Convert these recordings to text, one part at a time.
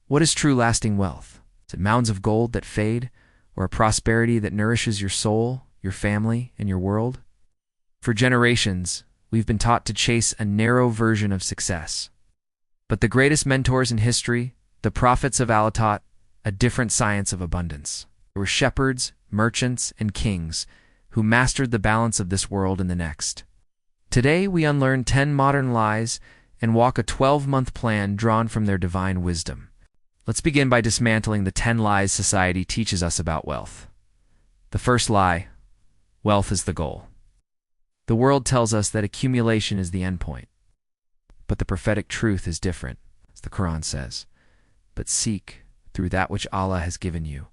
What is true lasting wealth? Is it mounds of gold that fade, or a prosperity that nourishes your soul, your family, and your world? For generations, we've been taught to chase a narrow version of success. But the greatest mentors in history, the prophets of Allah, taught a different science of abundance. They were shepherds, merchants, and kings who mastered the balance of this world and the next. Today, we unlearn 10 modern lies and walk a 12-month plan drawn from their divine wisdom. Let's begin by dismantling the 10 lies society teaches us about wealth. The first lie: wealth is the goal. The world tells us that accumulation is the endpoint. But the prophetic truth is different, as the Quran says. But seek, through that which Allah has given you,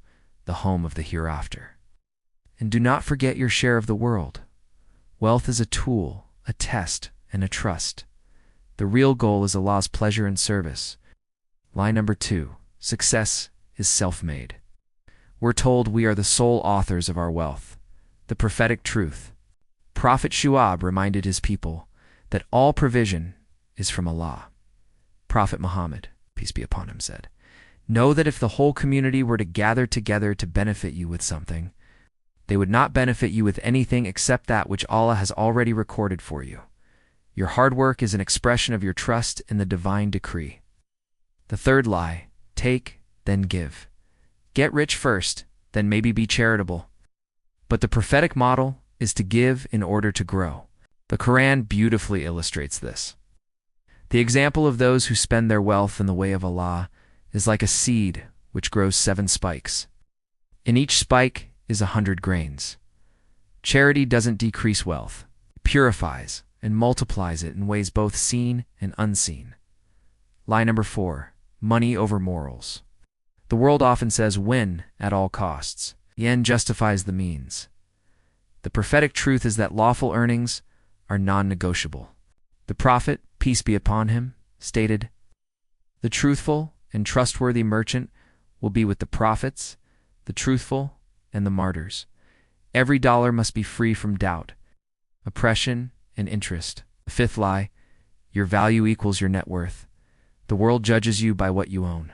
the home of the hereafter. And do not forget your share of the world. Wealth is a tool, a test, and a trust. The real goal is Allah's pleasure and service. Lie number 2: success is self-made. We're told we are the sole authors of our wealth. The prophetic truth. Prophet Shu'ab reminded his people that all provision is from Allah. Prophet Muhammad, peace be upon him, said, "Know that if the whole community were to gather together to benefit you with something, they would not benefit you with anything except that which Allah has already recorded for you. Your hard work is an expression of your trust in the divine decree." The third lie: take, then give. Get rich first, then maybe be charitable. But the prophetic model is to give in order to grow. The Quran beautifully illustrates this. The example of those who spend their wealth in the way of Allah is like a seed which grows 7 spikes. In each spike is 100 grains. Charity doesn't decrease wealth. It purifies and multiplies it in ways both seen and unseen. Lie number 4: money over morals. The world often says win at all costs. The end justifies the means. The prophetic truth is that lawful earnings are non-negotiable. The Prophet, peace be upon him, stated, "The truthful and trustworthy merchant will be with the prophets, the truthful, and the martyrs. Every dollar must be free from doubt, oppression, and interest." The fifth lie: your value equals your net worth. The world judges you by what you own.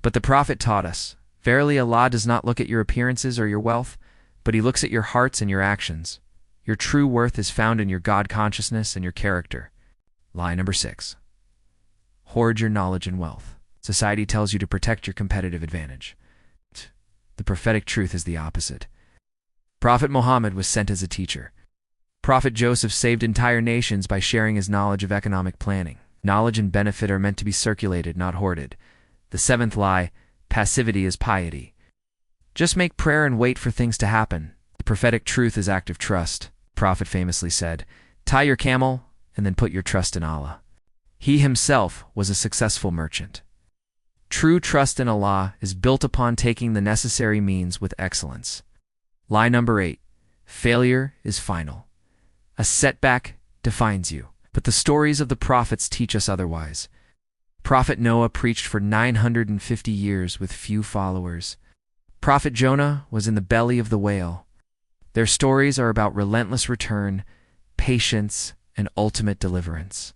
But the Prophet taught us, verily Allah does not look at your appearances or your wealth, but He looks at your hearts and your actions. Your true worth is found in your God consciousness and your character. Lie number 6: hoard your knowledge and wealth. Society tells you to protect your competitive advantage. The prophetic truth is the opposite. Prophet Muhammad was sent as a teacher. Prophet Joseph saved entire nations by sharing his knowledge of economic planning. Knowledge and benefit are meant to be circulated, not hoarded. The 7th lie: passivity is piety. Just make prayer and wait for things to happen. The prophetic truth is active trust. The Prophet famously said, "Tie your camel and then put your trust in Allah." He himself was a successful merchant. True trust in Allah is built upon taking the necessary means with excellence. Lie number 8: failure is final. A setback defines you, but the stories of the prophets teach us otherwise. Prophet Noah preached for 950 years with few followers. Prophet Jonah was in the belly of the whale. Their stories are about relentless return, patience, and ultimate deliverance.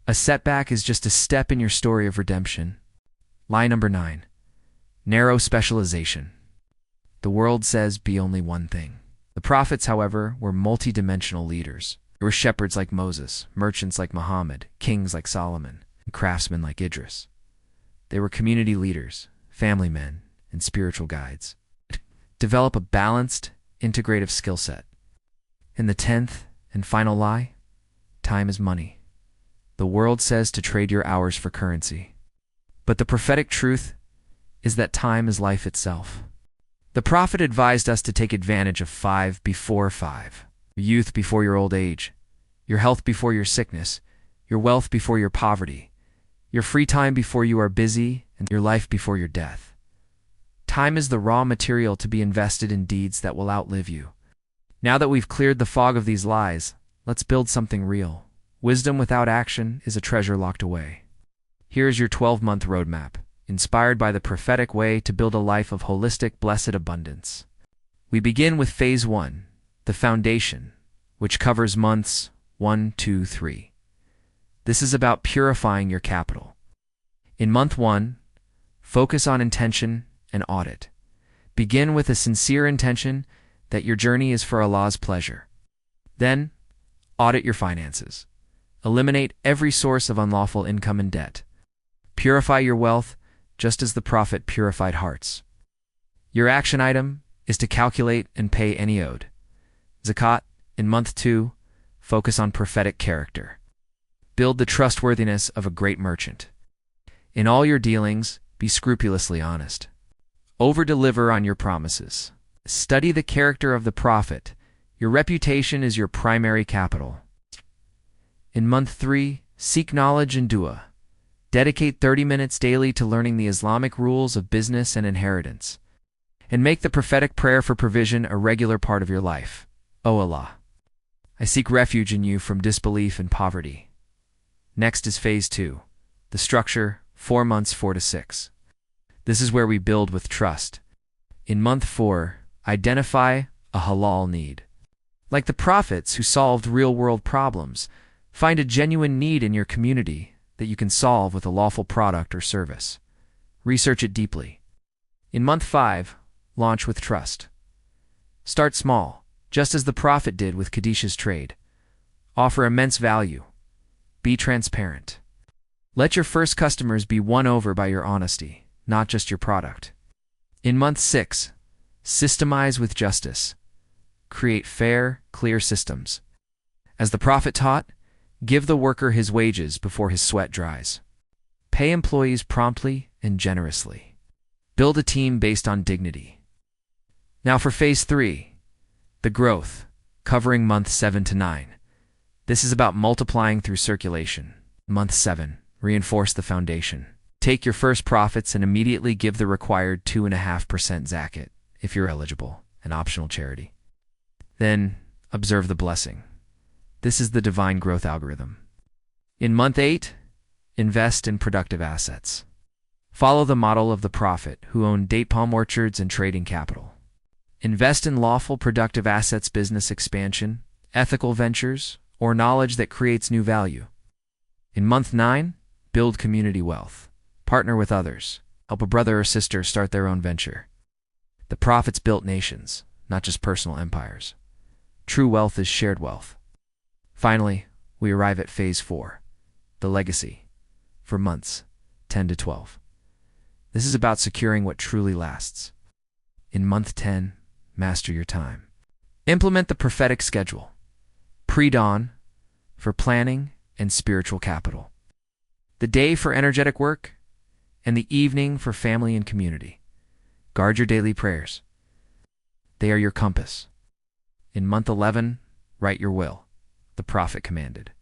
A setback is just a step in your story of redemption. Lie number 9: narrow specialization. The world says be only one thing. The prophets, however, were multidimensional leaders. They were shepherds like Moses, merchants like Muhammad, kings like Solomon, and craftsmen like Idris. They were community leaders, family men, and spiritual guides. Develop a balanced, integrative skill set. In the 10th and final lie: time is money. The world says to trade your hours for currency. But the prophetic truth is that time is life itself. The Prophet advised us to take advantage of 5 before 5. Your youth before your old age, your health before your sickness, your wealth before your poverty, your free time before you are busy, and your life before your death. Time is the raw material to be invested in deeds that will outlive you. Now that we've cleared the fog of these lies, let's build something real. Wisdom without action is a treasure locked away. Here's your 12-month roadmap, inspired by the prophetic way to build a life of holistic, blessed abundance. We begin with Phase 1, the foundation, which covers months 1, 2, 3. This is about purifying your capital. In month 1, Focus on intention and audit. Begin with a sincere intention that your journey is for Allah's pleasure. Then, audit your finances. Eliminate every source of unlawful income and debt. Purify your wealth just as the Prophet purified hearts. Your action item is to calculate and pay any owed. Zakat, in month 2, focus on prophetic character. Build the trustworthiness of a great merchant. In all your dealings, be scrupulously honest. Over-deliver on your promises. Study the character of the Prophet. Your reputation is your primary capital. In month 3, seek knowledge and dua. Dedicate 30 minutes daily to learning the Islamic rules of business and inheritance. And make the prophetic prayer for provision a regular part of your life. O Allah, I seek refuge in you from disbelief and poverty. Next is phase 2, the structure, 4 months 4 to 6. This is where we build with trust. In month 4, identify a halal need. Like the prophets who solved real-world problems, find a genuine need in your community that you can solve with a lawful product or service. Research it deeply. In month 5, launch with trust. Start small, just as the Prophet did with Kadisha's trade. Offer immense value. Be transparent. Let your first customers be won over by your honesty, not just your product. In month 6, systemize with justice. Create fair, clear systems. As the Prophet taught, give the worker his wages before his sweat dries. Pay employees promptly and generously. Build a team based on dignity. Now for phase 3, the growth, covering month 7 to 9. This is about multiplying through circulation. Month 7, reinforce the foundation. Take your first profits and immediately give the required 2.5% zakat, if you're eligible, an optional charity. Then, observe the blessing. This is the divine growth algorithm. In month 8, invest in productive assets. Follow the model of the Prophet, who owned date palm orchards and trading capital. Invest in lawful productive assets, business expansion, ethical ventures, or knowledge that creates new value. In month 9, build community wealth. Partner with others. Help a brother or sister start their own venture. The prophets built nations, not just personal empires. True wealth is shared wealth. Finally, we arrive at phase 4, the legacy, for months 10 to 12. This is about securing what truly lasts. In month 10, master your time. Implement the prophetic schedule. Pre-dawn, for planning and spiritual capital. The day for energetic work, and the evening for family and community. Guard your daily prayers. They are your compass. In month 11, write your will, the Prophet commanded.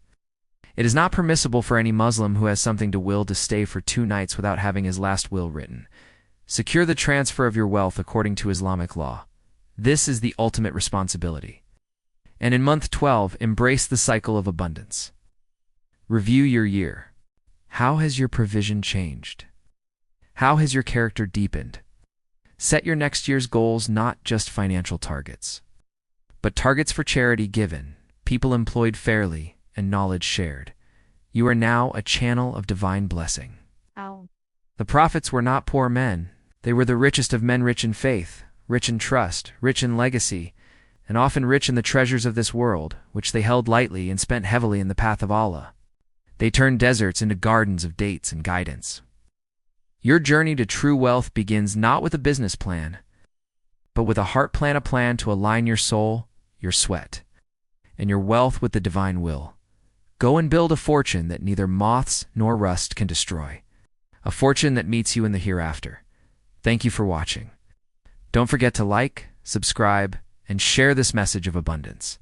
It is not permissible for any Muslim who has something to will to stay for 2 nights without having his last will written. Secure the transfer of your wealth according to Islamic law. This is the ultimate responsibility. And in month 12, embrace the cycle of abundance. Review your year. How has your provision changed? How has your character deepened? Set your next year's goals, not just financial targets, but targets for charity given, people employed fairly, and knowledge shared. You are now a channel of divine blessing. Ow. The prophets were not poor men. They were the richest of men, rich in faith, rich in trust, rich in legacy, and often rich in the treasures of this world, which they held lightly and spent heavily in the path of Allah. They turned deserts into gardens of dates and guidance. Your journey to true wealth begins not with a business plan, but with a heart plan, a plan to align your soul, your sweat, and your wealth with the divine will. Go and build a fortune that neither moths nor rust can destroy. A fortune that meets you in the hereafter. Thank you for watching. Don't forget to like, subscribe, and share this message of abundance.